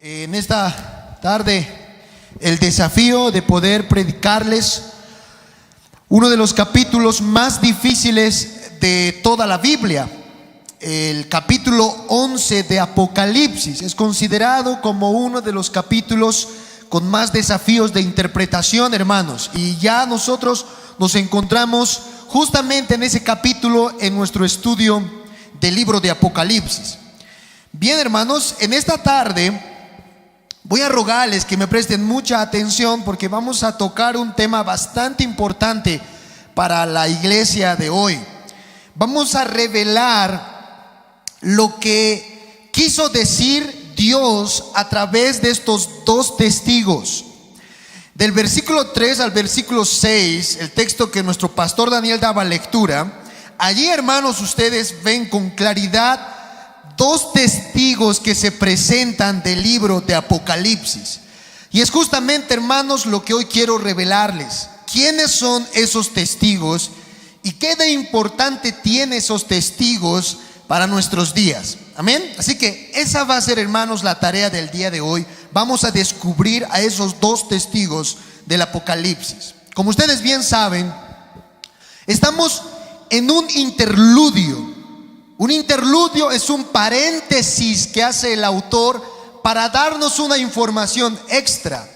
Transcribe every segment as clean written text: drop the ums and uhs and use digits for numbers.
En esta tarde, el desafío de poder predicarles uno de los capítulos más difíciles de toda la Biblia. El capítulo 11 de Apocalipsis es considerado como uno de los capítulos con más desafíos de interpretación, hermanos. Y ya nosotros nos encontramos justamente en ese capítulo en nuestro estudio del libro de Apocalipsis. Bien, hermanos, en esta tarde voy a rogarles que me presten mucha atención porque vamos a tocar un tema bastante importante para la iglesia de hoy. Vamos a revelar lo que quiso decir Dios a través de estos dos testigos. Del versículo 3 al versículo 6, el texto que nuestro pastor Daniel daba lectura, allí, hermanos, ustedes ven con claridad dos testigos que se presentan del libro de Apocalipsis. Y es justamente, hermanos, lo que hoy quiero revelarles. ¿Quiénes son esos testigos y qué de importante tienen esos testigos para nuestros días? Amén. Así que esa va a ser, hermanos, la tarea del día de hoy. Vamos a descubrir a esos dos testigos del Apocalipsis. Como ustedes bien saben, estamos en un interludio. Un interludio es un paréntesis que hace el autor para darnos una información extra.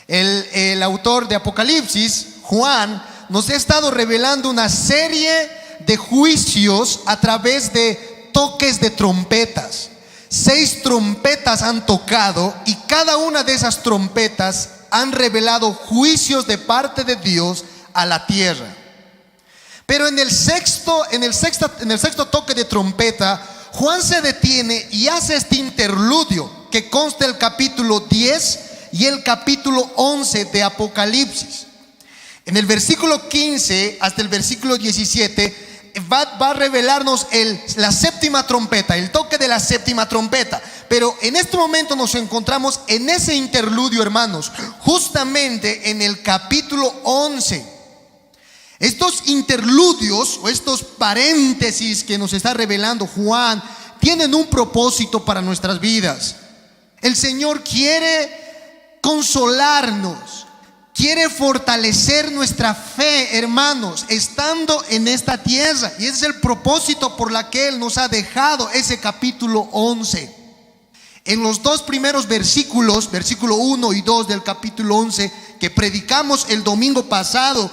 El autor de Apocalipsis, Juan, nos ha estado revelando una serie de juicios a través de toques de trompetas. 6 trompetas han tocado y cada una de esas trompetas han revelado juicios de parte de Dios a la tierra. Pero en el sexto toque de trompeta, Juan se detiene y hace este interludio que consta el capítulo 10 y el capítulo 11 de Apocalipsis. En el versículo 15 hasta el versículo 17 va a revelarnos la séptima trompeta, el toque de la séptima trompeta. Pero en este momento nos encontramos en ese interludio, hermanos, justamente en el capítulo 11. Estos interludios o estos paréntesis que nos está revelando Juan tienen un propósito para nuestras vidas. El Señor quiere consolarnos, quiere fortalecer nuestra fe, hermanos, estando en esta tierra. Y ese es el propósito por la que Él nos ha dejado ese capítulo 11. En los dos primeros versículos, versículo 1 y 2 del capítulo 11, que predicamos el domingo pasado,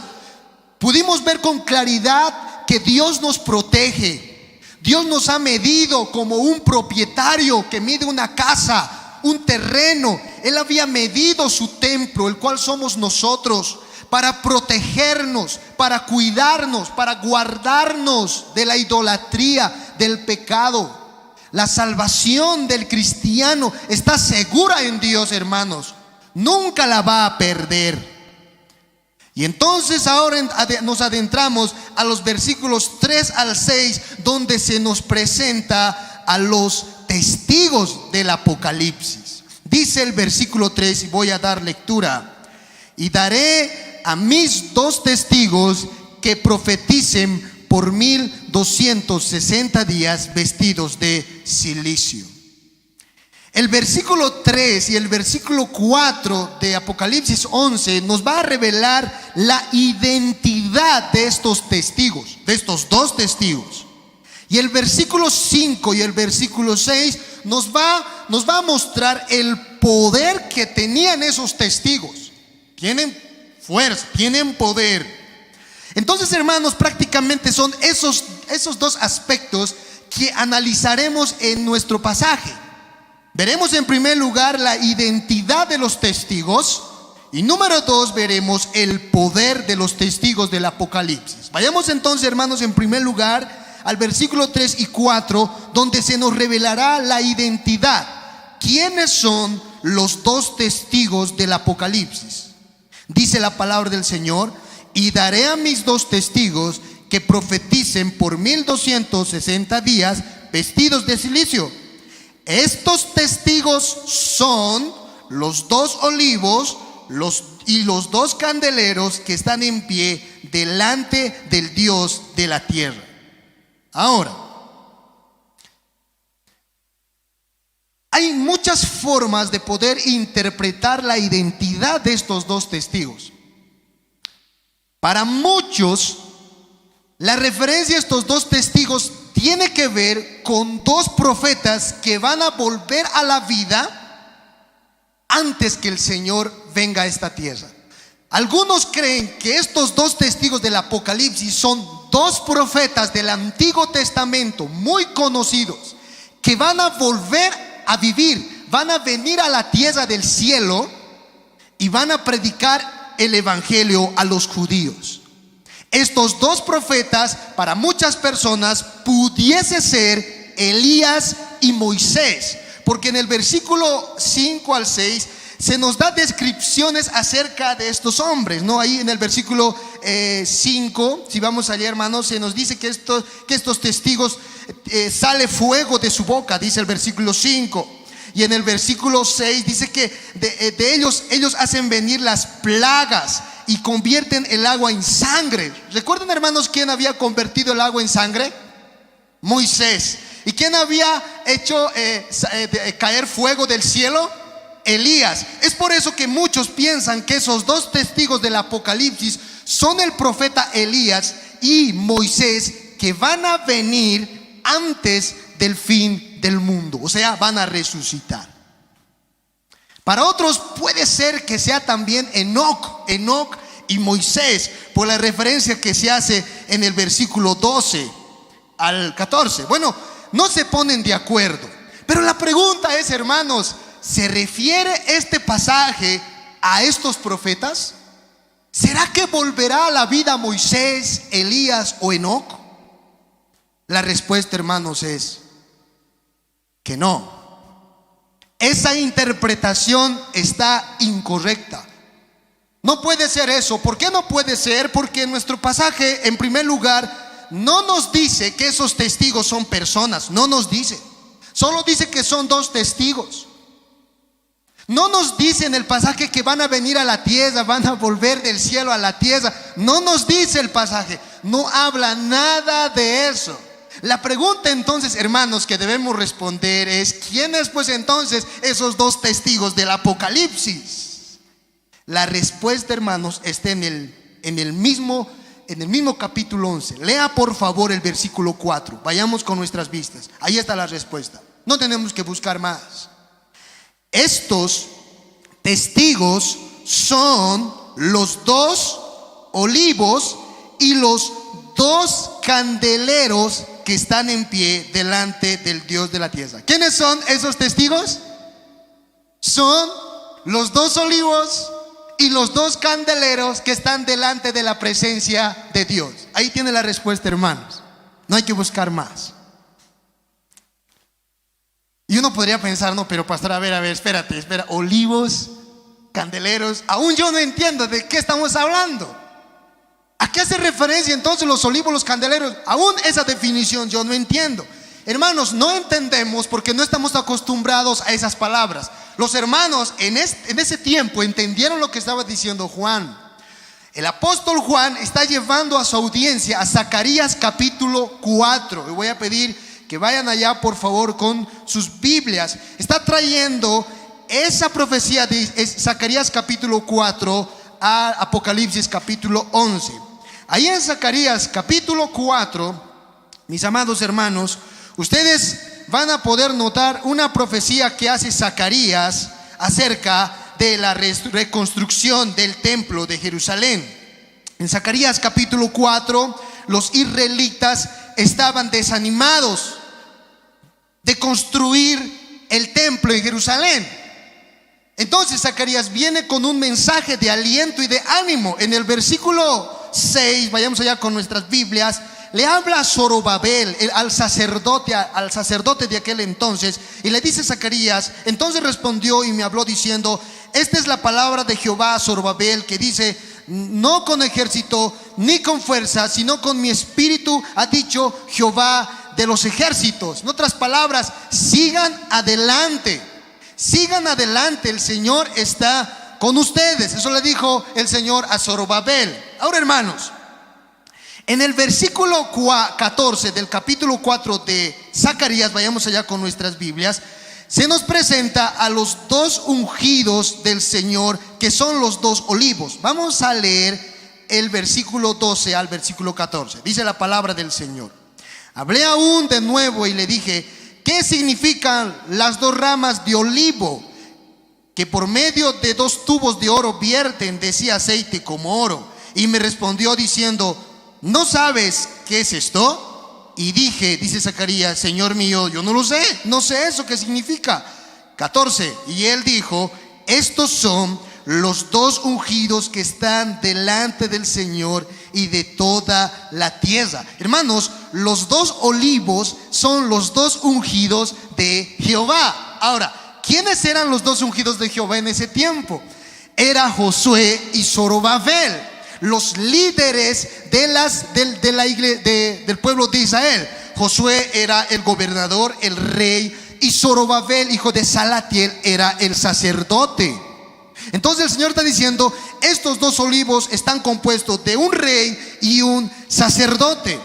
pudimos ver con claridad que Dios nos protege. Dios nos ha medido como un propietario que mide una casa, un terreno. Él había medido su templo, el cual somos nosotros, para protegernos, para cuidarnos, para guardarnos de la idolatría, del pecado. La salvación del cristiano está segura en Dios, hermanos. Nunca la va a perder. Y entonces ahora nos adentramos a los versículos 3 al 6, donde se nos presenta a los testigos del Apocalipsis. Dice el versículo 3, y voy a dar lectura: y daré a mis 2 testigos que profeticen por 1260 días vestidos de cilicio. El versículo 3 y el versículo 4 de Apocalipsis 11 nos va a revelar la identidad de estos testigos, de estos 2 testigos. Y el versículo 5 y el versículo 6 nos va a mostrar el poder que tenían esos testigos. Tienen fuerza, tienen poder. Entonces, hermanos, prácticamente son esos 2 aspectos que analizaremos en nuestro pasaje. Veremos en primer lugar la identidad de los testigos y número 2 veremos el poder de los testigos del Apocalipsis. Vayamos entonces, hermanos, en primer lugar al versículo 3 y 4, donde se nos revelará la identidad. ¿Quiénes son los 2 testigos del Apocalipsis? Dice la palabra del Señor: y daré a mis 2 testigos que profeticen por 1260 días vestidos de cilicio. Estos testigos son los 2 olivos y los 2 candeleros que están en pie delante del Dios de la tierra. Ahora, hay mucha muchas formas de poder interpretar la identidad de estos dos testigos. Para muchos, la referencia a estos dos testigos tiene que ver con dos profetas que van a volver a la vida antes que el Señor venga a esta tierra. Algunos creen que estos dos testigos del Apocalipsis son dos profetas del Antiguo Testamento muy conocidos que van a volver a vivir, van a venir a la tierra del cielo y van a predicar el evangelio a los judíos. Estos dos profetas, para muchas personas, pudiese ser Elías y Moisés, porque en el versículo 5 al 6 se nos da descripciones acerca de estos hombres, ¿no? Ahí en el versículo 5, si vamos allá, hermanos, se nos dice que estos testigos sale fuego de su boca, dice el versículo 5. Y en el versículo 6 dice que de ellos hacen venir las plagas y convierten el agua en sangre. ¿Recuerdan, hermanos, quién había convertido el agua en sangre? Moisés. ¿Y quién había hecho caer fuego del cielo? Elías. Es por eso que muchos piensan que esos dos testigos del Apocalipsis son el profeta Elías y Moisés, que van a venir antes del fin del mundo, o sea, van a resucitar. Para otros puede ser que sea también Enoc y Moisés, por la referencia que se hace en el versículo 12 al 14. Bueno, no se ponen de acuerdo, pero la pregunta es, hermanos, ¿se refiere este pasaje a estos profetas? ¿Será que volverá a la vida Moisés, Elías o Enoc? La respuesta, hermanos, es que no. Esa interpretación está incorrecta. No puede ser eso. ¿Por qué no puede ser? Porque en nuestro pasaje, en primer lugar, no nos dice que esos testigos son personas. No nos dice. Solo dice que son dos testigos. No nos dice en el pasaje que van a venir a la tierra, van a volver del cielo a la tierra. No nos dice el pasaje. No habla nada de eso. La pregunta entonces, hermanos, que debemos responder es: ¿quiénes pues entonces esos dos testigos del Apocalipsis? La respuesta, hermanos, está en el mismo capítulo 11. Lea por favor el versículo 4. Vayamos con nuestras vistas. Ahí está la respuesta. No tenemos que buscar más. Estos testigos son los dos olivos y los dos candeleros que están en pie delante del Dios de la tierra. ¿Quiénes son esos testigos? Son los dos olivos y los dos candeleros que están delante de la presencia de Dios. Ahí tiene la respuesta, hermanos. No hay que buscar más. Y uno podría pensar, no, pero pastor, a ver, espera, olivos, candeleros, aún yo no entiendo de qué estamos hablando. ¿A qué hace referencia entonces los olivos, los candeleros? Aún esa definición yo no entiendo. Hermanos, no entendemos porque no estamos acostumbrados a esas palabras. Los hermanos en ese tiempo entendieron lo que estaba diciendo Juan. El apóstol Juan está llevando a su audiencia a Zacarías capítulo 4. Y voy a pedir que vayan allá por favor con sus Biblias. Está trayendo esa profecía de Zacarías capítulo 4 a Apocalipsis capítulo 11. Ahí en Zacarías capítulo 4, mis amados hermanos, ustedes van a poder notar una profecía que hace Zacarías acerca de la reconstrucción del templo de Jerusalén. En Zacarías capítulo 4, los israelitas estaban desanimados de construir el templo en Jerusalén. Entonces Zacarías viene con un mensaje de aliento y de ánimo. En el versículo 6, vayamos allá con nuestras Biblias, le habla a Zorobabel, al sacerdote de aquel entonces, y le dice Zacarías: entonces respondió y me habló diciendo: esta es la palabra de Jehová a Zorobabel, que dice: no con ejército ni con fuerza, sino con mi espíritu, ha dicho Jehová de los ejércitos. En otras palabras, sigan adelante. Sigan adelante, el Señor está con ustedes. Eso le dijo el Señor a Zorobabel. Ahora, hermanos, en el versículo 14 del capítulo 4 de Zacarías, vayamos allá con nuestras Biblias, se nos presenta a los dos ungidos del Señor, que son los dos olivos. Vamos a leer el versículo 12 al versículo 14. Dice la palabra del Señor: hablé aún de nuevo y le dije: ¿qué significan las dos ramas de olivo que por medio de dos tubos de oro vierten de sí aceite como oro? Y me respondió diciendo: ¿no sabes qué es esto? Y dije, dice Zacarías: Señor mío, yo no lo sé, no sé eso qué significa. 14. Y él dijo: estos son los dos ungidos que están delante del Señor y de toda la tierra. Hermanos, los dos olivos son los dos ungidos de Jehová. Ahora, ¿quiénes eran los dos ungidos de Jehová en ese tiempo? Era Josué y Zorobabel, los líderes del pueblo de Israel. Josué era el gobernador, el rey, y Zorobabel, hijo de Salatiel, era el sacerdote. Entonces el Señor está diciendo: estos dos olivos están compuestos de un rey y un sacerdote.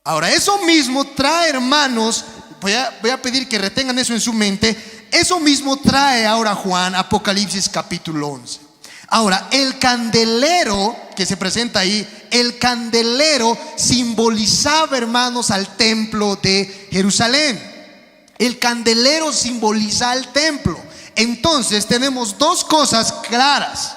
Ahora, eso mismo trae, hermanos, voy a pedir que retengan eso en su mente. Eso mismo trae ahora Juan, Apocalipsis capítulo 11. Ahora, el candelero que se presenta ahí, el candelero simbolizaba, hermanos, al templo de Jerusalén. El candelero simboliza al templo. Entonces tenemos dos cosas claras.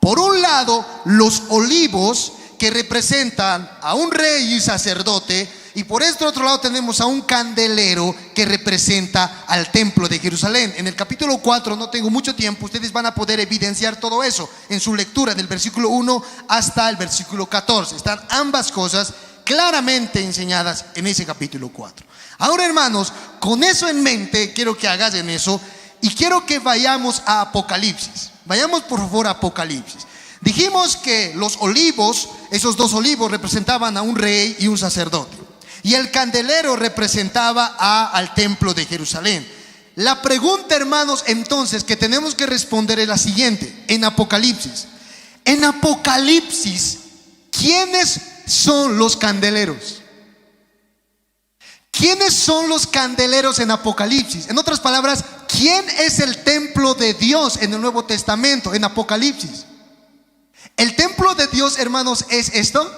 Por un lado, los olivos, que representan a un rey y sacerdote, y por este otro lado tenemos a un candelero que representa al templo de Jerusalén. En el capítulo 4, no tengo mucho tiempo, ustedes van a poder evidenciar todo eso en su lectura del versículo 1 hasta el versículo 14. Están ambas cosas claramente enseñadas en ese capítulo 4. Ahora, hermanos, con eso en mente, quiero que hagas en eso. Y quiero que vayamos a Apocalipsis. Vayamos por favor a Apocalipsis. Dijimos que los olivos, esos dos olivos, representaban a un rey y un sacerdote, y el candelero representaba al templo de Jerusalén. La pregunta, hermanos, entonces, que tenemos que responder es la siguiente. En Apocalipsis, ¿quiénes son los candeleros? ¿Quiénes son los candeleros en Apocalipsis? En otras palabras, ¿quién es el templo de Dios en el Nuevo Testamento, en Apocalipsis? ¿El templo de Dios, hermanos, es esto?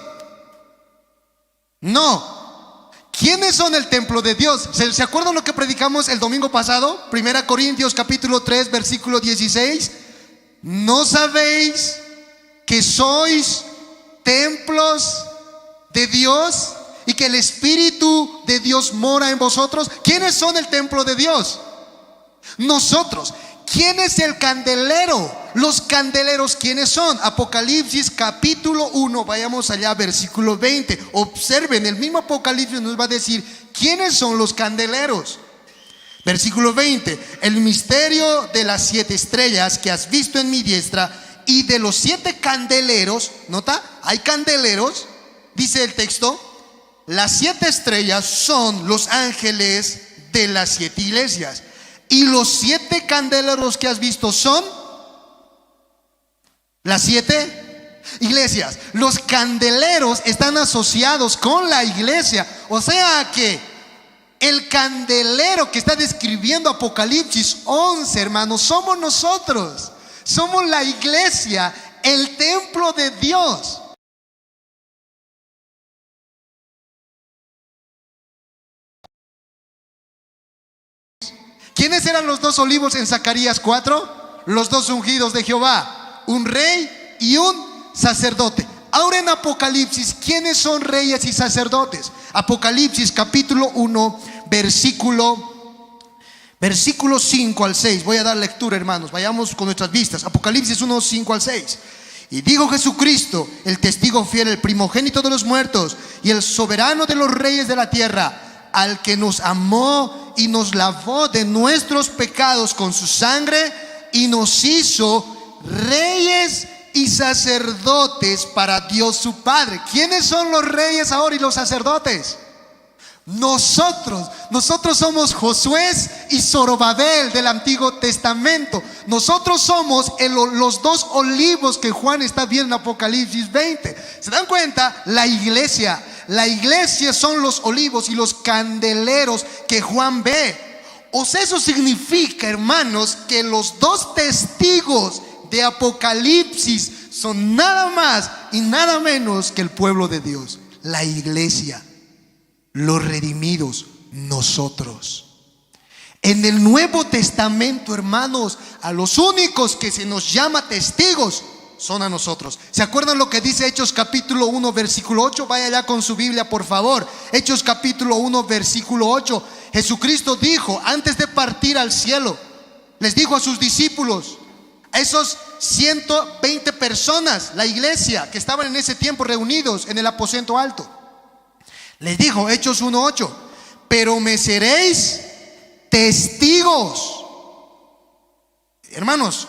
No. ¿Quiénes son el templo de Dios? ¿Se acuerdan lo que predicamos el domingo pasado? 1 Corintios capítulo 3, versículo 16. ¿No sabéis que sois templos de Dios y que el Espíritu de Dios mora en vosotros? ¿Quiénes son el templo de Dios? Nosotros. ¿Quién es el candelero? Los candeleros, ¿quiénes son? Apocalipsis capítulo 1, vayamos allá, versículo 20. Observen, el mismo Apocalipsis nos va a decir quiénes son los candeleros. Versículo 20: el misterio de las 7 estrellas que has visto en mi diestra, y de los 7 candeleros. Nota, hay candeleros, dice el texto. Las 7 estrellas son los ángeles de las 7 iglesias. Y los 7 candeleros que has visto son las 7 iglesias. Los candeleros están asociados con la iglesia. O sea que el candelero que está describiendo Apocalipsis 11, hermanos, somos nosotros. Somos la iglesia, el templo de Dios. ¿Quiénes eran los dos olivos en Zacarías 4? Los dos ungidos de Jehová, un rey y un sacerdote. Ahora en Apocalipsis, ¿quiénes son reyes y sacerdotes? Apocalipsis capítulo 1, versículo 5 al 6. Voy a dar lectura, hermanos, vayamos con nuestras vistas. Apocalipsis 1, 5 al 6. Y dijo Jesucristo, el testigo fiel, el primogénito de los muertos y el soberano de los reyes de la tierra, al que nos amó y nos lavó de nuestros pecados con su sangre y nos hizo reyes y sacerdotes para Dios su Padre. ¿Quiénes son los reyes ahora y los sacerdotes? Nosotros somos Josué y Zorobabel del Antiguo Testamento. Nosotros somos los dos olivos que Juan está viendo en Apocalipsis 20. ¿Se dan cuenta? La iglesia son los olivos y los candeleros que Juan ve. O sea, eso significa, hermanos, que los dos testigos de Apocalipsis son nada más y nada menos que el pueblo de Dios, la iglesia, los redimidos, nosotros. En el Nuevo Testamento, hermanos, a los únicos que se nos llama testigos son a nosotros. ¿Se acuerdan lo que dice Hechos capítulo 1 versículo 8? Vaya allá con su Biblia, por favor. Hechos capítulo 1 versículo 8. Jesucristo dijo, antes de partir al cielo, les dijo a sus discípulos, a esos 120 personas, la iglesia que estaban en ese tiempo reunidos en el aposento alto, les dijo, Hechos 1:8, pero me seréis testigos. Hermanos,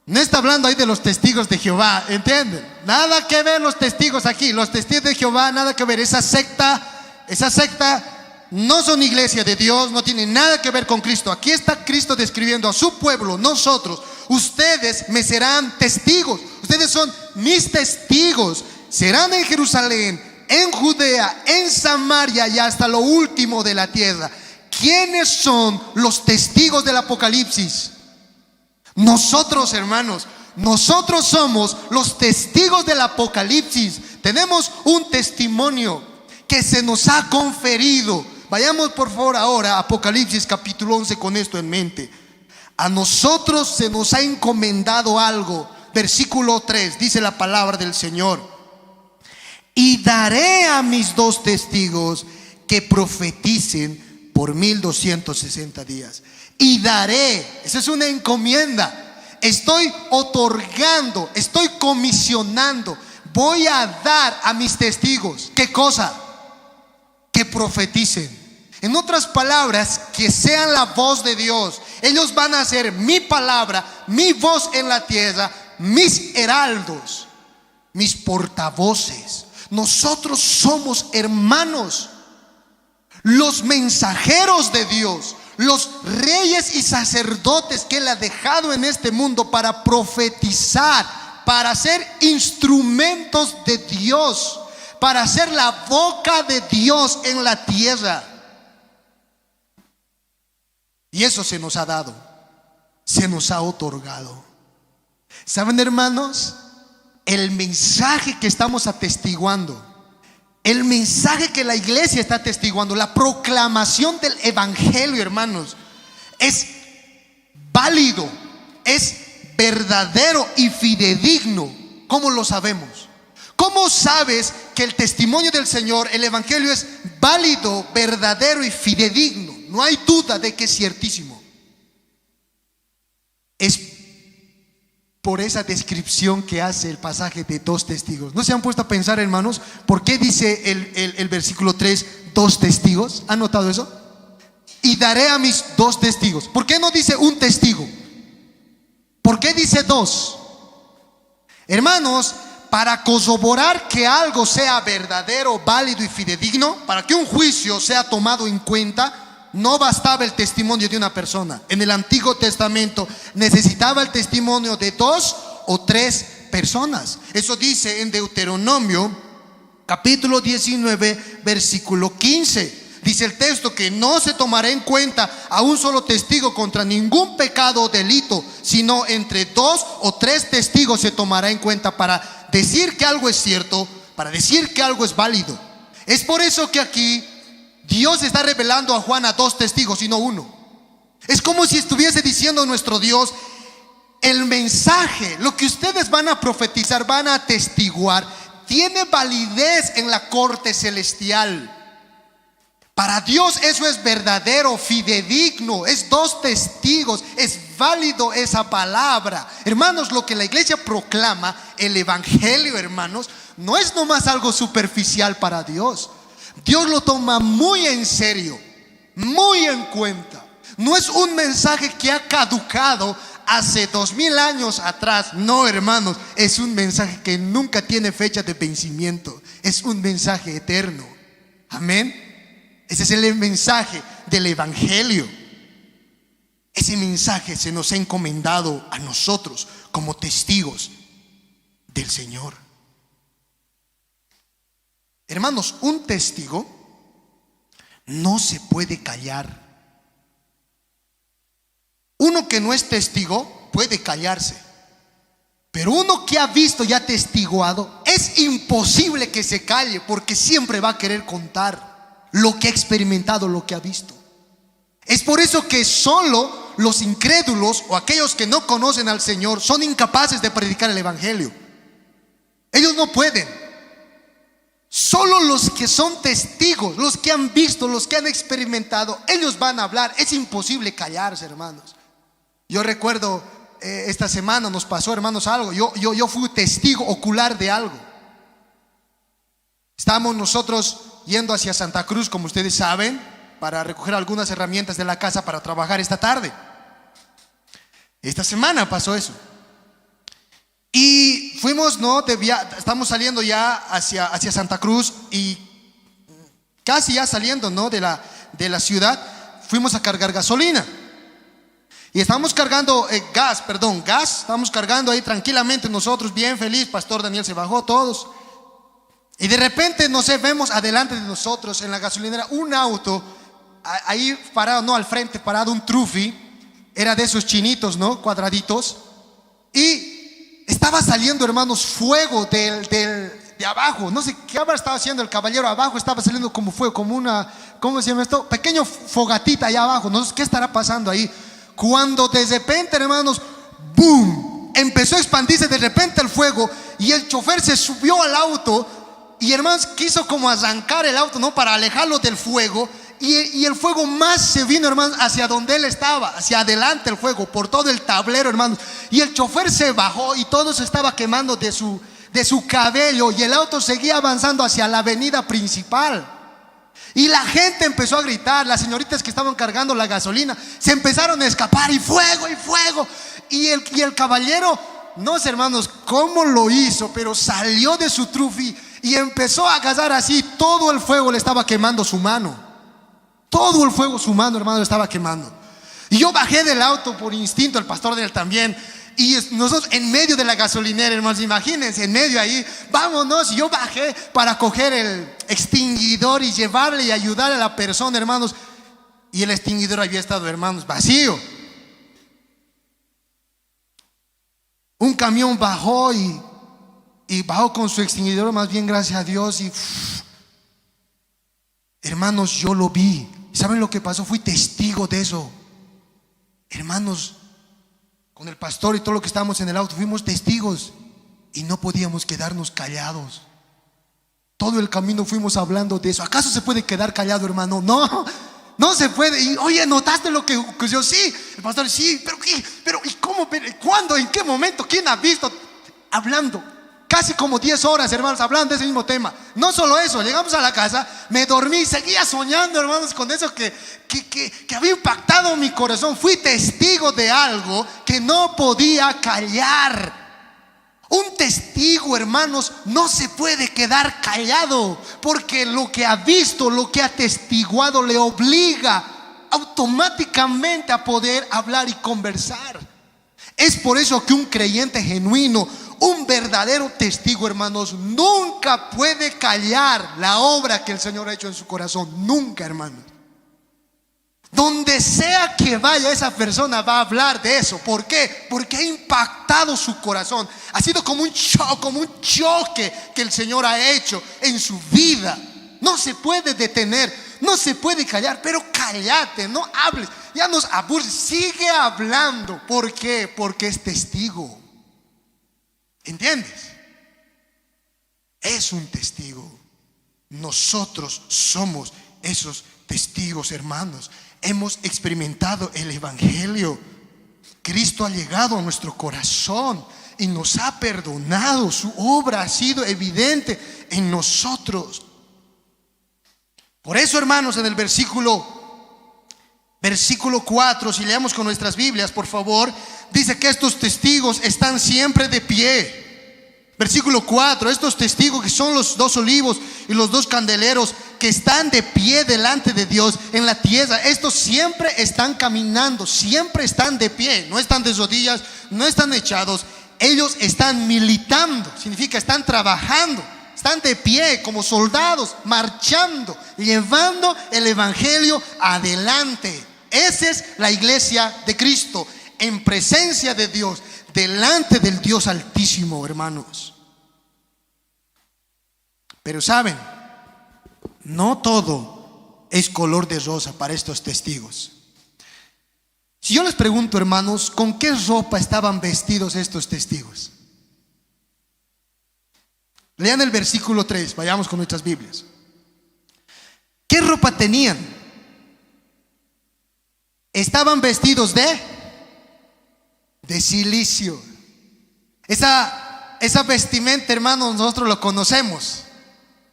no está hablando ahí de los testigos de Jehová, ¿entienden? Nada que ver los testigos aquí. Los testigos de Jehová, nada que ver. Esa secta no son iglesia de Dios, no tiene nada que ver con Cristo. Aquí está Cristo describiendo a su pueblo, nosotros. Ustedes me serán testigos. Ustedes son mis testigos. Serán en Jerusalén, en Judea, en Samaria y hasta lo último de la tierra. ¿Quiénes son los testigos del Apocalipsis? Nosotros, hermanos, nosotros somos los testigos del Apocalipsis. Tenemos un testimonio que se nos ha conferido. Vayamos por favor ahora a Apocalipsis capítulo 11 con esto en mente. A nosotros se nos ha encomendado algo. Versículo 3 dice la palabra del Señor: y daré a mis dos testigos que profeticen por 1260 días. Y daré, esa es una encomienda. Estoy otorgando, estoy comisionando. Voy a dar a mis testigos, ¿qué cosa? Que profeticen. En otras palabras, que sean la voz de Dios. Ellos van a ser mi palabra, mi voz en la tierra, mis heraldos, mis portavoces. Nosotros somos, hermanos, los mensajeros de Dios, los reyes y sacerdotes que Él ha dejado en este mundo para profetizar, para ser instrumentos de Dios, para ser la boca de Dios en la tierra. Y eso se nos ha dado, se nos ha otorgado. ¿Saben, hermanos? El mensaje que estamos atestiguando, el mensaje que la iglesia está atestiguando, la proclamación del evangelio, hermanos, es válido, es verdadero y fidedigno. ¿Cómo lo sabemos? ¿Cómo sabes que el testimonio del Señor, el evangelio, es válido, verdadero y fidedigno? No hay duda de que es ciertísimo. Es por esa descripción que hace el pasaje de dos testigos. ¿No se han puesto a pensar, hermanos, por qué dice el versículo 3 dos testigos? ¿Han notado eso? Y daré a mis dos testigos. ¿Por qué no dice un testigo? ¿Por qué dice dos? Hermanos, para corroborar que algo sea verdadero, válido y fidedigno, para que un juicio sea tomado en cuenta, no bastaba el testimonio de una persona. En el Antiguo Testamento necesitaba el testimonio de dos o tres personas. Eso dice en Deuteronomio capítulo 19 versículo 15. Dice el texto que no se tomará en cuenta a un solo testigo contra ningún pecado o delito, sino entre dos o tres testigos se tomará en cuenta para decir que algo es cierto, para decir que algo es válido. Es por eso que aquí Dios está revelando a Juan a dos testigos y no uno. Es como si estuviese diciendo nuestro Dios: el mensaje, lo que ustedes van a profetizar, van a atestiguar, tiene validez en la corte celestial. Para Dios eso es verdadero, fidedigno, es dos testigos, es válido esa palabra. Hermanos, lo que la iglesia proclama, el evangelio, hermanos, no es nomás algo superficial para Dios. Dios lo toma muy en serio, muy en cuenta. No es un mensaje que ha caducado hace 2000 años atrás. No, hermanos, es un mensaje que nunca tiene fecha de vencimiento. Es un mensaje eterno. Amén. Ese es el mensaje del evangelio. Ese mensaje se nos ha encomendado a nosotros como testigos del Señor. Hermanos, un testigo no se puede callar. Uno que no es testigo puede callarse, pero uno que ha visto y ha testiguado, es imposible que se calle, porque siempre va a querer contar lo que ha experimentado, lo que ha visto. Es por eso que solo los incrédulos o aquellos que no conocen al Señor son incapaces de predicar el evangelio. Ellos no pueden. Solo los que son testigos, los que han visto, los que han experimentado, ellos van a hablar. Es imposible callarse, hermanos. Yo recuerdo esta semana nos pasó, hermanos, algo. Yo fui testigo ocular de algo. Estábamos nosotros yendo hacia Santa Cruz, como ustedes saben, para recoger algunas herramientas de la casa para trabajar esta tarde. Esta semana pasó eso. Y fuimos, estamos saliendo ya hacia Santa Cruz, y casi ya saliendo, de la ciudad, fuimos a cargar gasolina. Y estábamos cargando gas, estábamos cargando ahí tranquilamente nosotros, bien feliz. Pastor Daniel se bajó, todos. Y de repente, vemos adelante de nosotros en la gasolinera un auto, ahí parado, al frente, parado un trufi, era de esos chinitos, cuadraditos. Y estaba saliendo, hermanos, fuego de abajo. No sé qué habrá estado haciendo el caballero abajo, estaba saliendo como fuego, como una, ¿cómo se llama esto? Pequeño fogatita allá abajo. No sé qué estará pasando ahí. Cuando de repente, hermanos, ¡boom!, empezó a expandirse de repente el fuego, y el chofer se subió al auto y, hermanos, quiso como arrancar el auto, para alejarlo del fuego. Y el fuego más se vino, hermanos, hacia donde él estaba, hacia adelante el fuego, por todo el tablero, hermanos. Y el chofer se bajó y todo se estaba quemando de su cabello, y el auto seguía avanzando hacia la avenida principal. Y la gente empezó a gritar, las señoritas que estaban cargando la gasolina se empezaron a escapar, y fuego, y fuego. Y el caballero, no sé, hermanos, cómo lo hizo, pero salió de su trufi y empezó a agarrar así. Todo el fuego le estaba quemando su mano. Todo el fuego, su mano, hermano, le estaba quemando. Y yo bajé del auto por instinto, el pastor de él también. Y nosotros en medio de la gasolinera, hermanos, imagínense, en medio ahí, vámonos. Y yo bajé para coger el extinguidor y llevarle y ayudar a la persona, hermanos. Y el extinguidor había estado, hermanos, vacío. Un camión bajó y bajó con su extinguidor, más bien, gracias a Dios. Y hermanos, yo lo vi. ¿Saben lo que pasó? Fui testigo de eso. Hermanos, con el pastor y todo lo que estábamos en el auto, fuimos testigos y no podíamos quedarnos callados. Todo el camino fuimos hablando de eso. ¿Acaso se puede quedar callado, hermano? No se puede. Y, oye, ¿notaste lo que yo? Sí. El pastor, sí. Pero ¿y cómo? ¿Cuándo? ¿En qué momento? ¿Quién ha visto? Hablando casi como 10 horas, hermanos, hablando de ese mismo tema. No solo eso, llegamos a la casa, me dormí, seguía soñando, hermanos, con eso que había impactado mi corazón. Fui testigo de algo que no podía callar. Un testigo, hermanos, no se puede quedar callado, porque lo que ha visto, lo que ha testiguado, le obliga automáticamente a poder hablar y conversar. Es por eso que un creyente genuino, un verdadero testigo, hermanos, nunca puede callar la obra que el Señor ha hecho en su corazón. Nunca, hermanos. Donde sea que vaya, esa persona va a hablar de eso. ¿Por qué? Porque ha impactado su corazón. Ha sido como un choque que el Señor ha hecho en su vida. No se puede detener, no se puede callar. Pero cállate, no hables, ya nos aburres, sigue hablando. ¿Por qué? Porque es testigo. ¿Entiendes? Es un testigo. Nosotros somos esos testigos, hermanos. Hemos experimentado el evangelio. Cristo ha llegado a nuestro corazón y nos ha perdonado. Su obra ha sido evidente en nosotros. Por eso, hermanos, en el versículo 4, si leemos con nuestras Biblias, por favor, dice que estos testigos están siempre de pie. Versículo 4, estos testigos que son los 2 olivos y los 2 candeleros que están de pie delante de Dios en la tierra, estos siempre están caminando, siempre están de pie, no están de rodillas, no están echados. Ellos están militando, significa están trabajando, están de pie como soldados, marchando, llevando el evangelio adelante. Esa es la iglesia de Cristo, en presencia de Dios, delante del Dios Altísimo, hermanos. Pero saben, no todo es color de rosa para estos testigos. Si yo les pregunto, hermanos, ¿con qué ropa estaban vestidos estos testigos? Lean el versículo 3, vayamos con nuestras Biblias. ¿Qué ropa tenían? Estaban vestidos de silicio. Esa vestimenta, hermanos, nosotros lo conocemos.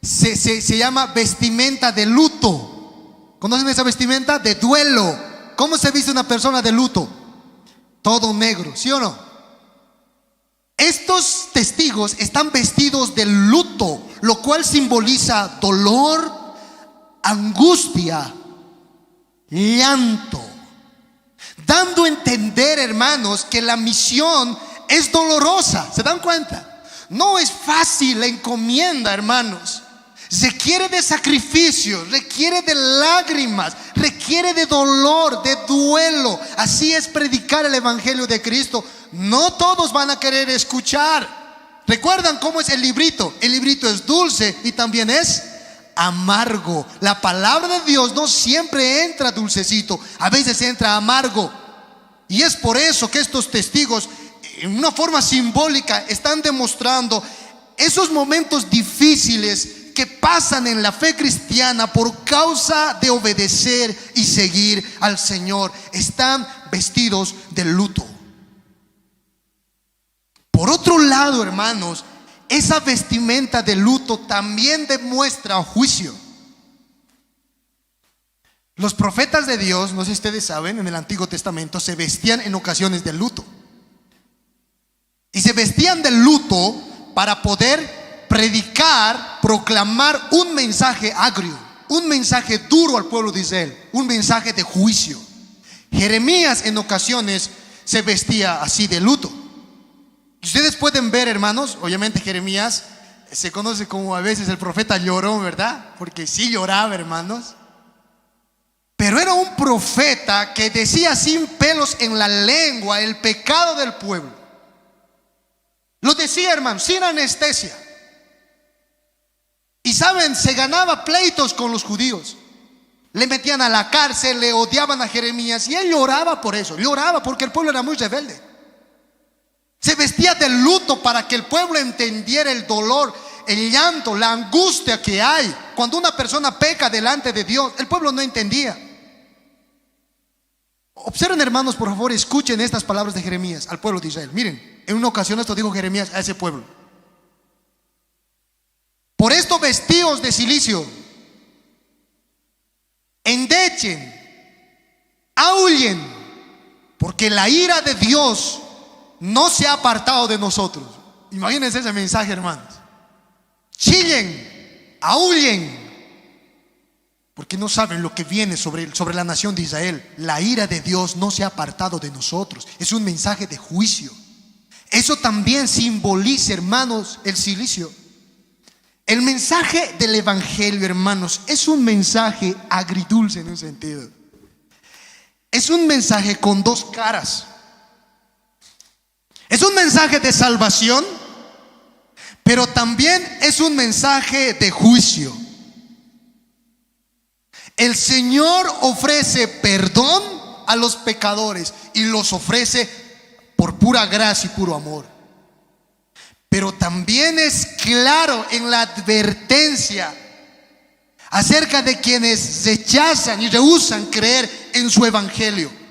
Se llama vestimenta de luto. ¿Conocen esa vestimenta? De duelo. ¿Cómo se viste una persona de luto? Todo negro, ¿sí o no? Estos testigos están vestidos de luto, lo cual simboliza dolor, angustia, llanto, dando a entender, hermanos, que la misión es dolorosa. ¿Se dan cuenta? No es fácil la encomienda, hermanos. Requiere de sacrificio, requiere de lágrimas, requiere de dolor, de duelo. Así es predicar el evangelio de Cristo. No todos van a querer escuchar. ¿Recuerdan cómo es el librito? El librito es dulce y también es amargo. La palabra de Dios no siempre entra dulcecito, a veces entra amargo. Y es por eso que estos testigos, en una forma simbólica, están demostrando esos momentos difíciles que pasan en la fe cristiana por causa de obedecer y seguir al Señor. Están vestidos de luto. Por otro lado, hermanos, esa vestimenta de luto también demuestra juicio. Los profetas de Dios, no sé si ustedes saben, en el Antiguo Testamento se vestían en ocasiones de luto. Y se vestían de luto para poder predicar, proclamar un mensaje agrio, un mensaje duro al pueblo de Israel, un mensaje de juicio. Jeremías en ocasiones se vestía así de luto. Ustedes pueden ver, hermanos, obviamente Jeremías se conoce como a veces el profeta llorón, ¿verdad? Porque sí lloraba, hermanos. Pero era un profeta que decía sin pelos en la lengua el pecado del pueblo. Lo decía, hermanos, sin anestesia. Y saben, se ganaba pleitos con los judíos. Le metían a la cárcel, le odiaban a Jeremías. Y él lloraba por eso, lloraba porque el pueblo era muy rebelde. Se vestía de luto para que el pueblo entendiera el dolor, el llanto, la angustia que hay cuando una persona peca delante de Dios. El pueblo no entendía. Observen, hermanos, por favor, escuchen estas palabras de Jeremías al pueblo de Israel. Miren, en una ocasión esto dijo Jeremías a ese pueblo: por esto vestíos de cilicio, endechen, aúllen, porque la ira de Dios no se ha apartado de nosotros. Imagínense ese mensaje, hermanos. Chillen, aúllen, porque no saben lo que viene sobre la nación de Israel. La ira de Dios no se ha apartado de nosotros. Es un mensaje de juicio. Eso también simboliza, hermanos, el cilicio. El mensaje del evangelio, hermanos, es un mensaje agridulce en un sentido. Es un mensaje con dos caras. Es un mensaje de salvación, pero también es un mensaje de juicio. El Señor ofrece perdón a los pecadores y los ofrece por pura gracia y puro amor. Pero también es claro en la advertencia acerca de quienes rechazan y rehúsan creer en su evangelio.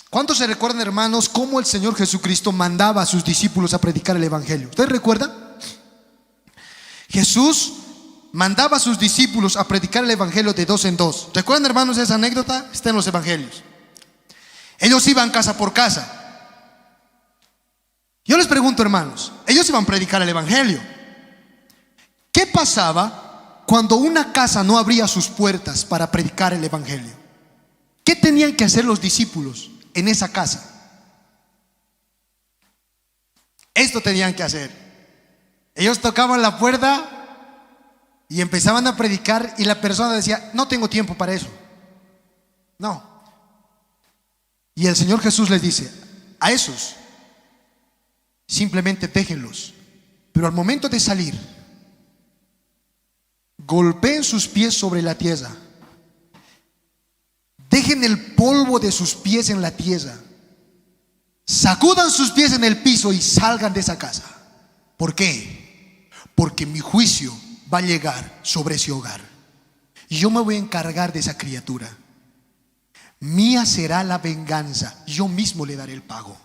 ¿Cuántos se recuerdan, hermanos, cómo el Señor Jesucristo mandaba a sus discípulos a predicar el evangelio? ¿Ustedes recuerdan? Jesús mandaba a sus discípulos a predicar el evangelio de dos en dos. ¿Recuerdan, hermanos, esa anécdota? Está en los evangelios. Ellos iban casa por casa. Yo les pregunto, hermanos, ellos iban a predicar el evangelio. ¿Qué pasaba cuando una casa no abría sus puertas para predicar el evangelio? ¿Qué tenían que hacer los discípulos en esa casa? Esto tenían que hacer. Ellos tocaban la puerta y empezaban a predicar, y la persona decía: no tengo tiempo para eso, No. Y el Señor Jesús les dice: a esos simplemente déjenlos, pero al momento de salir, golpeen sus pies sobre la tierra, dejen el polvo de sus pies en la tierra, sacudan sus pies en el piso y salgan de esa casa. ¿Por qué? Porque mi juicio va a llegar sobre ese hogar y yo me voy a encargar de esa criatura. Mía será la venganza, yo mismo le daré el pago.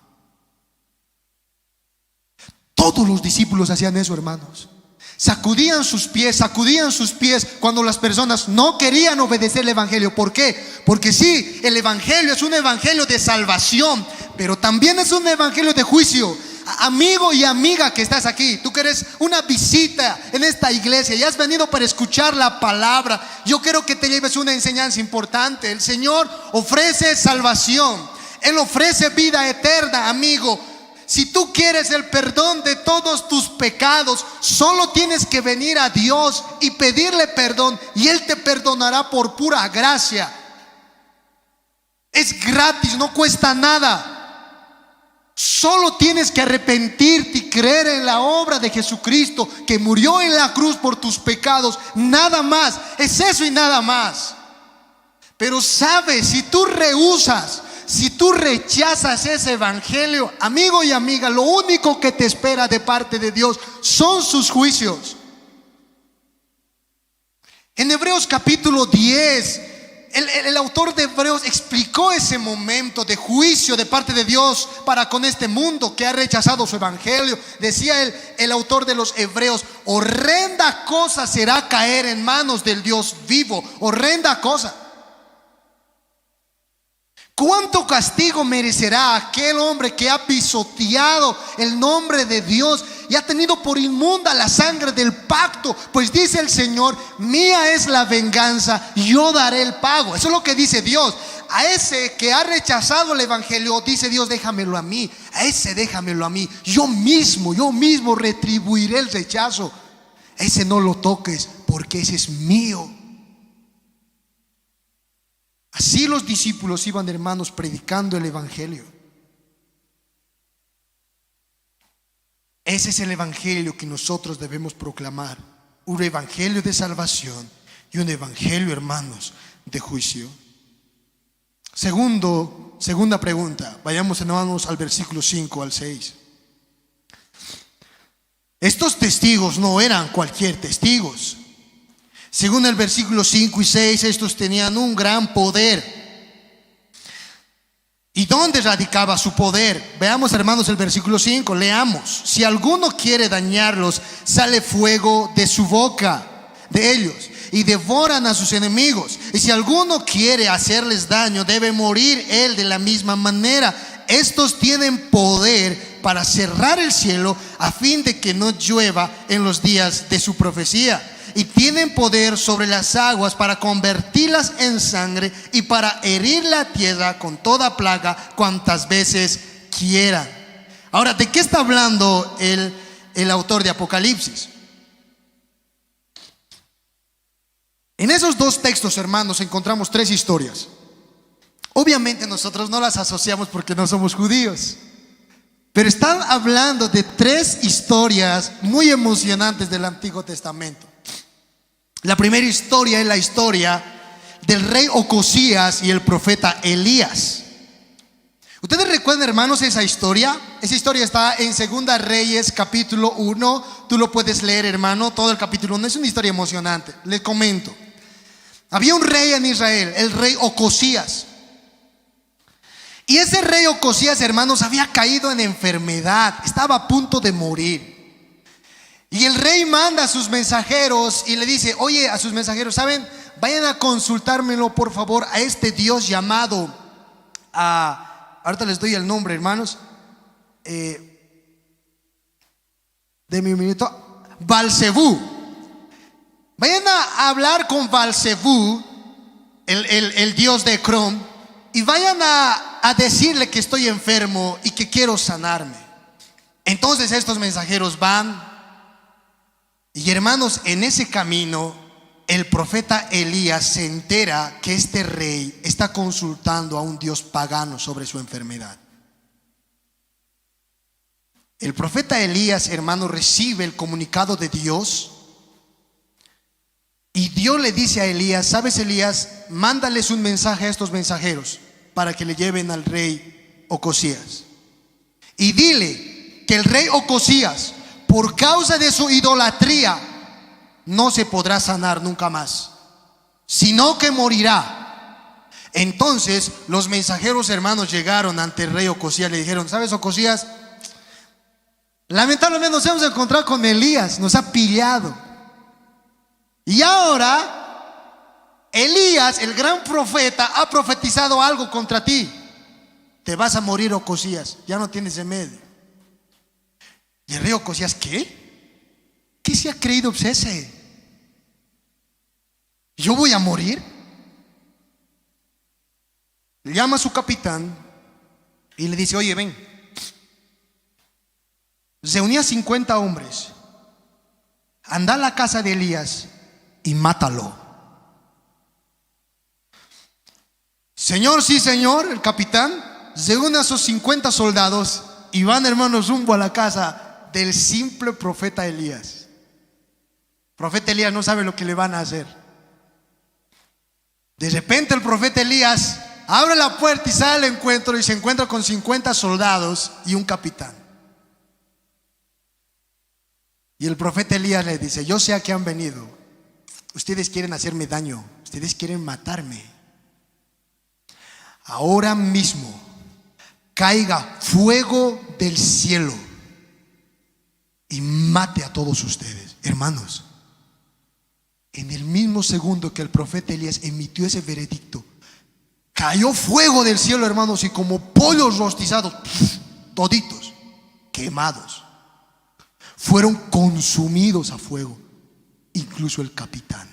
Todos los discípulos hacían eso, hermanos. Sacudían sus pies cuando las personas no querían obedecer el evangelio. ¿Por qué? Porque sí, el evangelio es un evangelio de salvación, pero también es un evangelio de juicio. Amigo y amiga que estás aquí, tú que eres una visita en esta iglesia y has venido para escuchar la palabra, yo quiero que te lleves una enseñanza importante. El Señor ofrece salvación, Él ofrece vida eterna, amigo. Si tú quieres el perdón de todos tus pecados, solo tienes que venir a Dios y pedirle perdón, y Él te perdonará por pura gracia. Es gratis, no cuesta nada. Solo tienes que arrepentirte y creer en la obra de Jesucristo, que murió en la cruz por tus pecados. Nada más, es eso y nada más. Pero sabes, si tú rehusas, si tú rechazas ese evangelio, amigo y amiga, lo único que te espera de parte de Dios son sus juicios. En Hebreos capítulo 10, el autor de Hebreos explicó ese momento de juicio de parte de Dios para con este mundo que ha rechazado su evangelio. Decía el autor de los Hebreos: horrenda cosa será caer en manos del Dios vivo. Horrenda cosa. ¿Cuánto castigo merecerá aquel hombre que ha pisoteado el nombre de Dios y ha tenido por inmunda la sangre del pacto? Pues dice el Señor: mía es la venganza, yo daré el pago. Eso es lo que dice Dios. A ese que ha rechazado el evangelio, dice Dios: déjamelo a mí. A ese déjamelo a mí. Yo mismo retribuiré el rechazo. A ese no lo toques, porque ese es mío. Así los discípulos iban, hermanos, predicando el evangelio. Ese es el evangelio que nosotros debemos proclamar: un evangelio de salvación y un evangelio, hermanos, de juicio. Segunda pregunta. Vayamos, hermanos, al versículo 5 al 6. Estos testigos no eran cualquier testigos. Según el versículo 5 y 6, estos tenían un gran poder. ¿Y dónde radicaba su poder? Veamos, hermanos, el versículo 5, leamos. Si alguno quiere dañarlos, sale fuego de su boca, de ellos, y devoran a sus enemigos. Y si alguno quiere hacerles daño, debe morir él de la misma manera. Estos tienen poder para cerrar el cielo a fin de que no llueva en los días de su profecía. Y tienen poder sobre las aguas para convertirlas en sangre y para herir la tierra con toda plaga cuantas veces quieran. Ahora, ¿de qué está hablando el autor de Apocalipsis? En esos dos textos, hermanos, encontramos tres historias. Obviamente nosotros no las asociamos porque no somos judíos, pero están hablando de tres historias muy emocionantes del Antiguo Testamento. La primera historia es la historia del rey Ocosías y el profeta Elías. ¿Ustedes recuerdan, hermanos, esa historia? Esa historia está en Segunda Reyes capítulo 1. Tú lo puedes leer, hermano, todo el capítulo 1. Es una historia emocionante. Les comento. Había un rey en Israel, el rey Ocosías. Y ese rey Ocosías, hermanos, había caído en enfermedad. Estaba a punto de morir. Y el rey manda a sus mensajeros y le dice: oye, a sus mensajeros, ¿saben? Vayan a consultármelo, por favor, a este Dios llamado, ahorita les doy el nombre, hermanos. Deme un minuto. Baal-zebú. Vayan a hablar con Baal-zebú, el Dios de Ecrón, y vayan a decirle que estoy enfermo y que quiero sanarme. Entonces estos mensajeros van. Y, hermanos, en ese camino el profeta Elías se entera que este rey está consultando a un dios pagano sobre su enfermedad. El profeta Elías, hermano, recibe el comunicado de Dios. Y Dios le dice a Elías: ¿sabes, Elías? Mándales un mensaje a estos mensajeros para que le lleven al rey Ocosías. Y dile que el rey Ocosías, por causa de su idolatría, no se podrá sanar nunca más, sino que morirá. Entonces los mensajeros, hermanos, llegaron ante el rey Ocosías. Le dijeron: ¿sabes, Ocosías? Lamentablemente nos hemos encontrado con Elías, nos ha pillado. Y ahora Elías, el gran profeta, ha profetizado algo contra ti. Te vas a morir, Ocosías, ya no tienes remedio. Y el rey Ocosías: ¿qué? ¿Qué se ha creído ese? ¿Yo voy a morir? Le llama a su capitán y le dice: oye, ven. Reunía 50 hombres. Anda a la casa de Elías y mátalo. Señor, sí, señor. El capitán reúne a esos 50 soldados y van, hermanos, rumbo a la casa del simple profeta Elías. El profeta Elías no sabe lo que le van a hacer. De repente el profeta Elías abre la puerta y sale al encuentro, y se encuentra con 50 soldados y un capitán. Y el profeta Elías le dice: yo sé a qué han venido. Ustedes quieren hacerme daño, ustedes quieren matarme. Ahora mismo caiga fuego del cielo y mate a todos ustedes. Hermanos, en el mismo segundo que el profeta Elías emitió ese veredicto, cayó fuego del cielo, hermanos, y como pollos rostizados, toditos, quemados, fueron consumidos a fuego, incluso el capitán.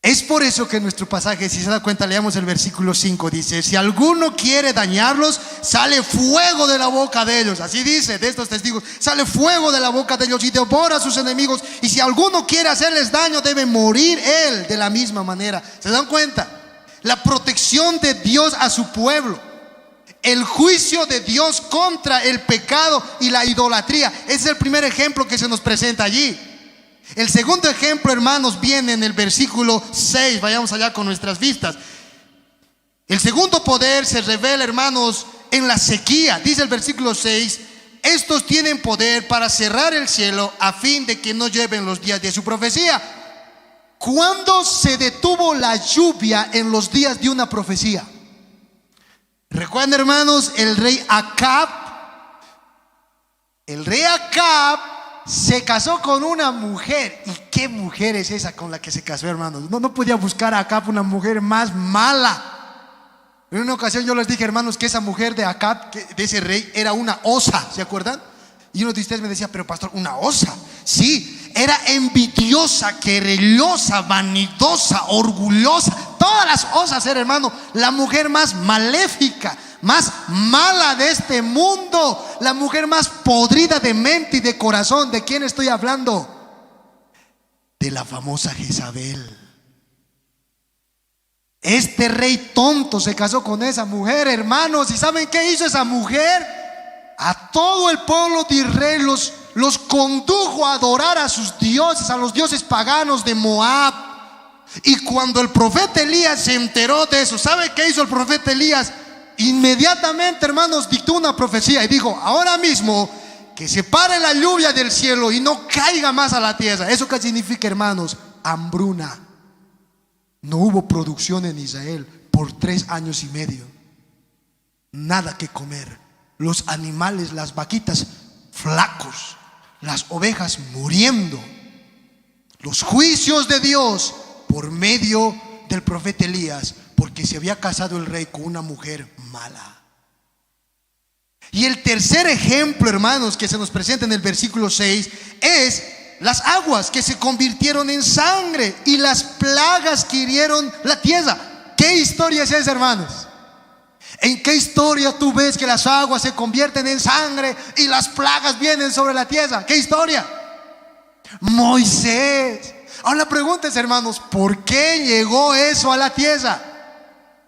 Es por eso que en nuestro pasaje, si se da cuenta, leamos el versículo 5, dice: si alguno quiere dañarlos, sale fuego de la boca de ellos. Así dice de estos testigos: sale fuego de la boca de ellos y devora a sus enemigos. Y si alguno quiere hacerles daño, debe morir él de la misma manera. ¿Se dan cuenta? La protección de Dios a su pueblo, el juicio de Dios contra el pecado y la idolatría. Ese es el primer ejemplo que se nos presenta allí. El segundo ejemplo, hermanos, viene en el versículo 6. Vayamos allá con nuestras vistas. El segundo poder se revela, hermanos, en la sequía. Dice el versículo 6: estos tienen poder para cerrar el cielo a fin de que no llueven los días de su profecía. ¿Cuándo se detuvo la lluvia en los días de una profecía? Recuerden, hermanos, el rey Acab. El rey Acab se casó con una mujer. ¿Y qué mujer es esa con la que se casó, hermanos? No podía buscar a Acab una mujer más mala. En una ocasión yo les dije, hermanos, que esa mujer de Acab, de ese rey, era una osa. ¿Se acuerdan? Y uno de ustedes me decía: pero pastor, ¿una osa? Sí, era envidiosa, querellosa, vanidosa, orgullosa. Todas las osas eran, hermano, la mujer más maléfica, más mala de este mundo, la mujer más podrida de mente y de corazón. ¿De quién estoy hablando? De la famosa Jezabel. Este rey tonto se casó con esa mujer, hermanos. ¿Y saben qué hizo esa mujer? A todo el pueblo de Israel los condujo a adorar a sus dioses, a los dioses paganos de Moab. Y cuando el profeta Elías se enteró de eso, ¿sabe qué hizo el profeta Elías? Inmediatamente, hermanos, dictó una profecía y dijo: ahora mismo que se pare la lluvia del cielo y no caiga más a la tierra. ¿Eso qué significa, hermanos? Hambruna. No hubo producción en Israel por 3 años y medio. Nada que comer. Los animales, las vaquitas flacos, las ovejas muriendo. Los juicios de Dios por medio del profeta Elías, porque se había casado el rey con una mujer mala. Y el tercer ejemplo, hermanos, que se nos presenta en el versículo 6 es las aguas que se convirtieron en sangre y las plagas que hirieron la tierra. ¿Qué historia es esa, hermanos? ¿En qué historia tú ves que las aguas se convierten en sangre y las plagas vienen sobre la tierra? ¿Qué historia? Moisés. Ahora la pregunta es, hermanos, ¿por qué llegó eso a la tierra?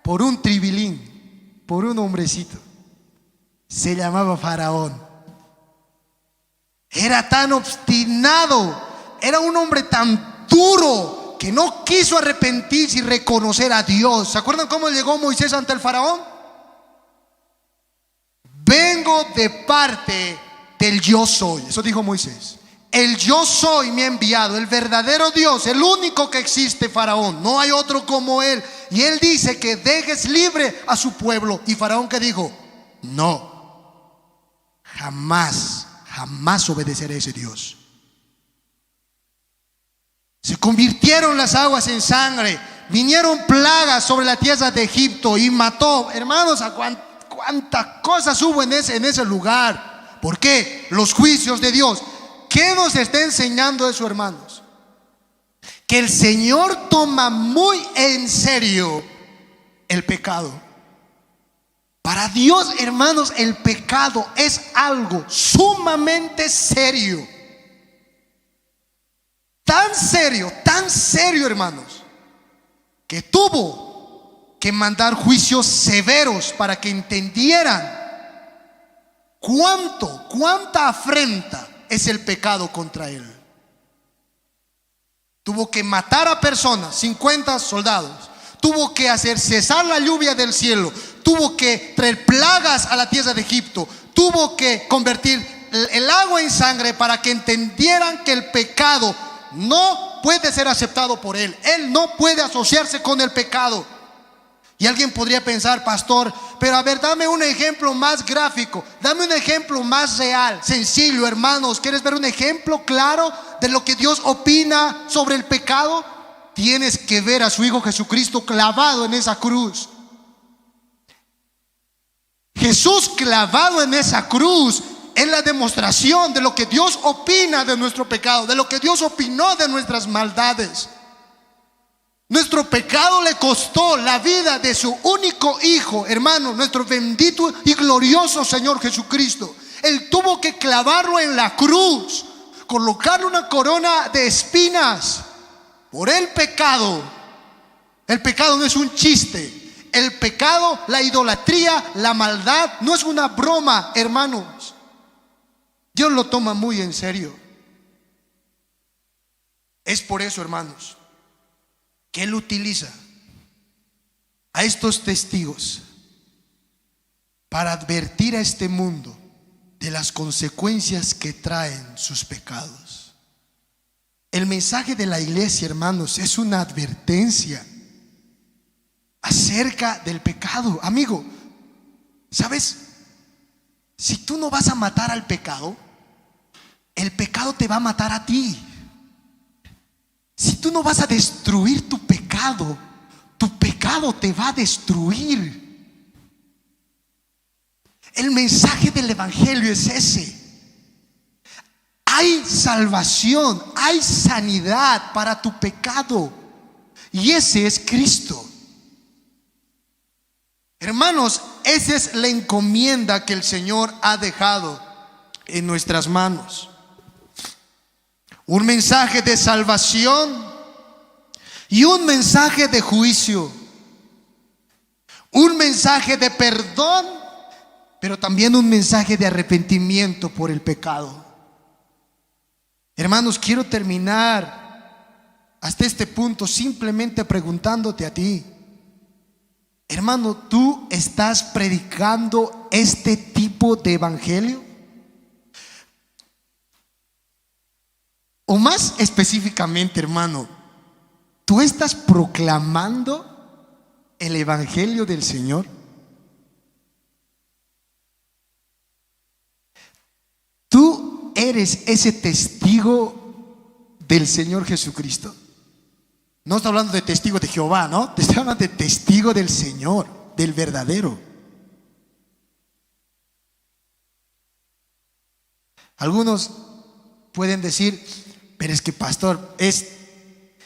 Por un tribilín, por un hombrecito. Se llamaba Faraón. Era tan obstinado, era un hombre tan duro que no quiso arrepentirse y reconocer a Dios. ¿Se acuerdan cómo llegó Moisés ante el Faraón? Vengo de parte del yo soy. Eso dijo Moisés. El yo soy me ha enviado, el verdadero Dios, el único que existe, Faraón. No hay otro como él. Y él dice que dejes libre a su pueblo. Y Faraón, ¿qué dijo? No, jamás obedeceré a ese Dios. Se convirtieron las aguas en sangre, vinieron plagas sobre la tierra de Egipto y mató, hermanos, a cuántas cosas hubo en ese lugar. ¿Por qué? Los juicios de Dios. ¿Qué nos está enseñando eso, hermanos? Que el Señor toma muy en serio el pecado. Para Dios, hermanos, el pecado es algo sumamente serio. Tan serio, hermanos, que tuvo que mandar juicios severos para que entendieran cuánta afrenta es el pecado contra él. Tuvo que matar a personas, 50 soldados. Tuvo que hacer cesar la lluvia del cielo. Tuvo que traer plagas a la tierra de Egipto. Tuvo que convertir el agua en sangre para que entendieran que el pecado no puede ser aceptado por él. Él no puede asociarse con el pecado. Y alguien podría pensar, pastor, pero a ver, dame un ejemplo más gráfico, dame un ejemplo más real, sencillo, hermanos. ¿Quieres ver un ejemplo claro de lo que Dios opina sobre el pecado? Tienes que ver a su Hijo Jesucristo clavado en esa cruz. Jesús clavado en esa cruz es la demostración de lo que Dios opina de nuestro pecado, de lo que Dios opinó de nuestras maldades. Nuestro pecado le costó la vida de su único Hijo, hermano, nuestro bendito y glorioso Señor Jesucristo. Él tuvo que clavarlo en la cruz, colocarle una corona de espinas por el pecado. El pecado no es un chiste. El pecado, la idolatría, la maldad no es una broma, hermanos. Dios lo toma muy en serio. Es por eso, hermanos, que Él utiliza a estos testigos para advertir a este mundo de las consecuencias que traen sus pecados. El mensaje de la iglesia, hermanos, es una advertencia acerca del pecado. Amigo, ¿sabes? Si tú no vas a matar al pecado, el pecado te va a matar a ti. Si tú no vas a destruir tu pecado te va a destruir. El mensaje del evangelio es ese. Hay salvación, hay sanidad para tu pecado, y ese es Cristo. Hermanos, esa es la encomienda que el Señor ha dejado en nuestras manos. Un mensaje de salvación y un mensaje de juicio. Un mensaje de perdón, pero también un mensaje de arrepentimiento por el pecado. Hermanos, quiero terminar hasta este punto simplemente preguntándote a ti. Hermano, ¿tú estás predicando este tipo de evangelio? O más específicamente, hermano, ¿tú estás proclamando el evangelio del Señor? ¿Tú eres ese testigo del Señor Jesucristo? No estoy hablando de testigo de Jehová, ¿no? Te estoy hablando de testigo del Señor, del verdadero. Algunos pueden decir, pero es que pastor,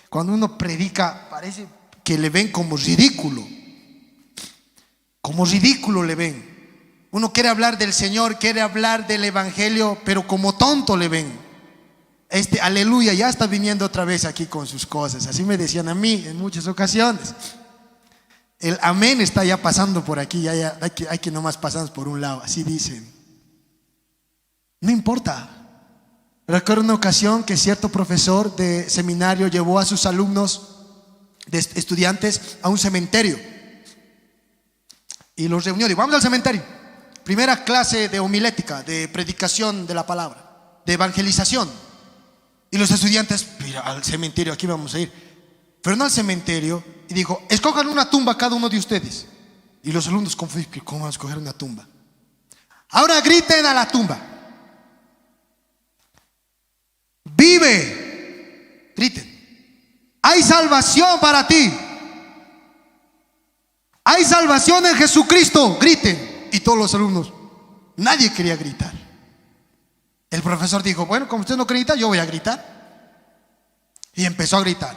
cuando uno predica parece que le ven como ridículo. Como ridículo le ven. Uno quiere hablar del Señor, quiere hablar del evangelio, pero como tonto le ven. Este aleluya ya está viniendo otra vez aquí con sus cosas. Así me decían a mí en muchas ocasiones. El amén está ya pasando por aquí, ya hay que nomás pasamos por un lado, así dicen. No importa. Recuerdo una ocasión que cierto profesor de seminario llevó a sus alumnos, de estudiantes, a un cementerio y los reunió. Digo, vamos al cementerio. Primera clase de homilética, de predicación de la palabra, de evangelización. Y los estudiantes, mira, al cementerio, aquí vamos a ir. Pero no al cementerio. Y dijo, escojan una tumba cada uno de ustedes. Y los alumnos confundidos, ¿cómo van a escoger una tumba? Ahora griten a la tumba. Vive. Griten. Hay salvación para ti. Hay salvación en Jesucristo. Griten. Y todos los alumnos, nadie quería gritar. El profesor dijo, bueno, como usted no grita, yo voy a gritar. Y empezó a gritar.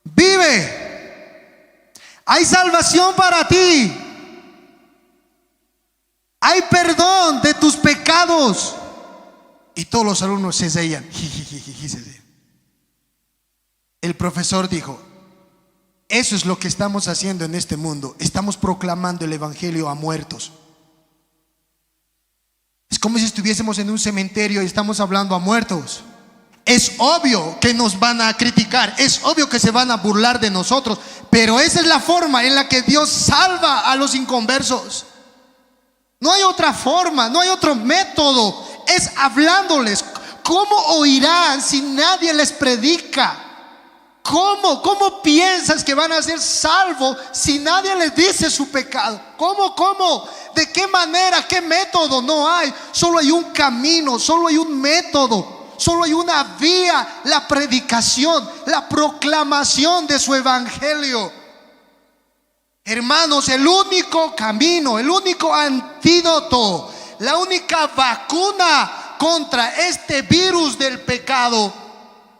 Vive. Hay salvación para ti. Hay perdón de tus pecados. Y todos los alumnos se reían. El profesor dijo, eso es lo que estamos haciendo en este mundo. Estamos proclamando el evangelio a muertos. Es como si estuviésemos en un cementerio y estamos hablando a muertos. Es obvio que nos van a criticar, es obvio que se van a burlar de nosotros, pero esa es la forma en la que Dios salva a los inconversos. No hay otra forma, no hay otro método. Es hablándoles. ¿Cómo oirán si nadie les predica? ¿Cómo piensas que van a ser salvos si nadie les dice su pecado? ¿Cómo? ¿De qué manera? ¿Qué método? No hay. Solo hay un camino, solo hay un método. Solo hay una vía, la predicación, la proclamación de su evangelio. Hermanos, el único camino, el único antídoto, la única vacuna contra este virus del pecado,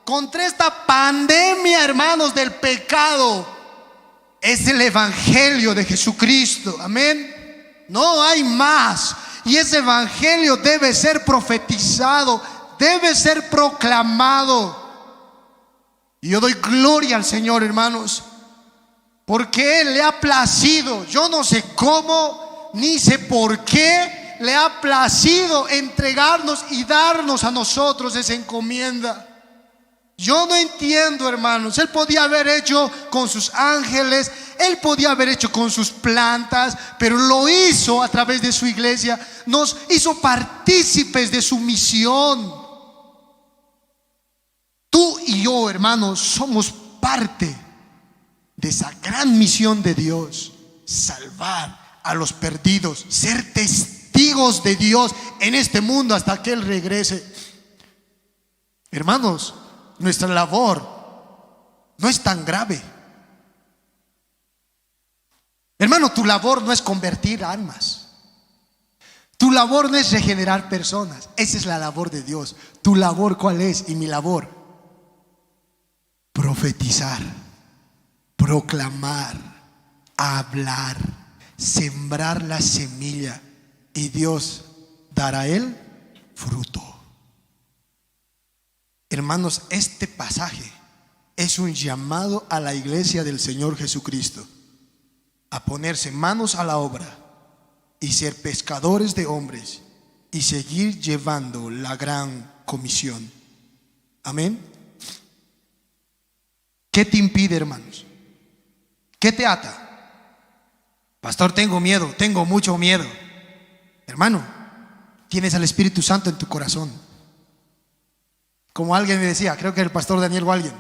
contra esta pandemia, hermanos, del pecado, es el evangelio de Jesucristo. Amén. No hay más. Y ese evangelio debe ser profetizado, debe ser proclamado. Y yo doy gloria al Señor, hermanos, porque Él le ha placido, yo no sé cómo ni sé por qué, le ha placido entregarnos y darnos a nosotros esa encomienda. Yo no entiendo, hermanos. Él podía haber hecho con sus ángeles, Él podía haber hecho con sus plantas, pero lo hizo a través de su iglesia. Nos hizo partícipes de su misión. Tú y yo, hermanos, somos parte de esa gran misión de Dios: salvar a los perdidos, ser testigos de Dios en este mundo hasta que Él regrese. Hermanos, nuestra labor no es tan grave. Hermano, tu labor no es convertir almas. Tu labor no es regenerar personas. Esa es la labor de Dios. Tu labor, ¿cuál es? Y mi labor: profetizar, proclamar, hablar, sembrar la semilla, y Dios dará el fruto. Hermanos, este pasaje es un llamado a la iglesia del Señor Jesucristo a ponerse manos a la obra y ser pescadores de hombres y seguir llevando la gran comisión. Amén. ¿Qué te impide, hermanos? ¿Qué te ata? Pastor, tengo miedo, tengo mucho miedo. Hermano, tienes al Espíritu Santo en tu corazón. Como alguien me decía, creo que el pastor Daniel o alguien,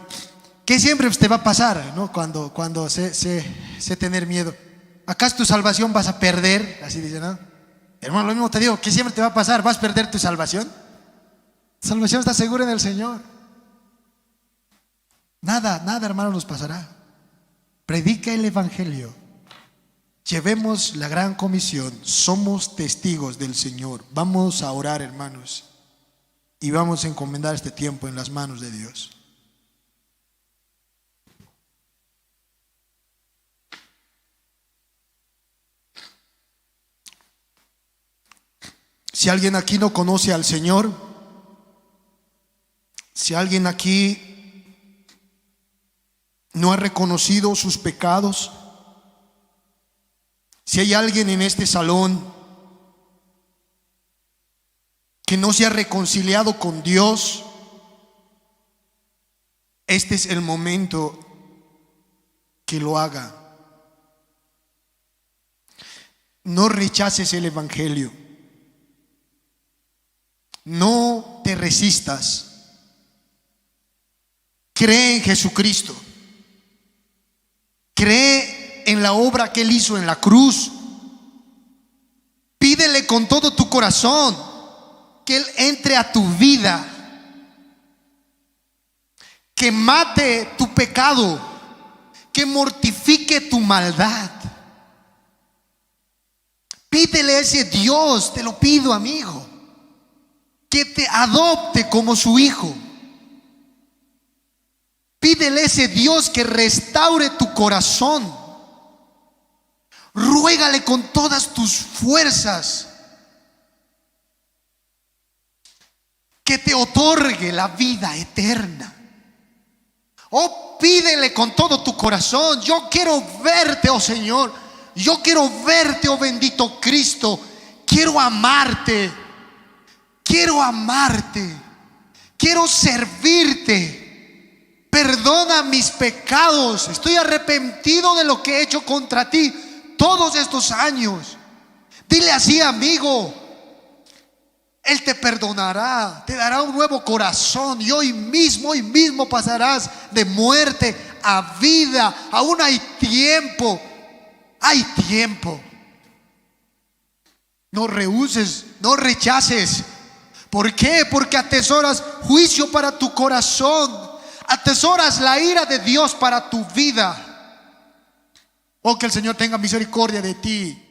¿qué siempre te va a pasar, ¿no? Cuando sé tener miedo? ¿Acaso tu salvación vas a perder? Así dice, ¿no? Hermano, lo mismo te digo, ¿qué siempre te va a pasar? ¿Vas a perder tu salvación? Tu salvación está segura en el Señor. Nada, hermano, nos pasará. Predica el evangelio. Llevemos la gran comisión. Somos testigos del Señor. Vamos a orar, hermanos, y vamos a encomendar este tiempo en las manos de Dios. Si alguien aquí no conoce al Señor, Si alguien aquí no ha reconocido sus pecados, si hay alguien en este salón que no se ha reconciliado con Dios, este es el momento que lo haga. No rechaces el evangelio. No te resistas. Cree en Jesucristo. Cree en la obra que Él hizo en la cruz. Pídele con todo tu corazón que Él entre a tu vida, que mate tu pecado, que mortifique tu maldad. Pídele a ese Dios, te lo pido, amigo, que te adopte como su hijo. Pídele a ese Dios que restaure tu corazón. Ruégale con todas tus fuerzas que te otorgue la vida eterna. Oh, pídele con todo tu corazón: yo quiero verte, oh Señor. Yo quiero verte, oh bendito Cristo. Quiero amarte. Quiero amarte. Quiero servirte. Perdona mis pecados. Estoy arrepentido de lo que he hecho contra ti todos estos años. Dile así, amigo. Él te perdonará, te dará un nuevo corazón, y hoy mismo pasarás de muerte a vida. Aún hay tiempo. Hay tiempo. No rehuses, no rechaces. ¿Por qué? Porque atesoras juicio para tu corazón. Atesoras la ira de Dios para tu vida. Oh, que el Señor tenga misericordia de ti.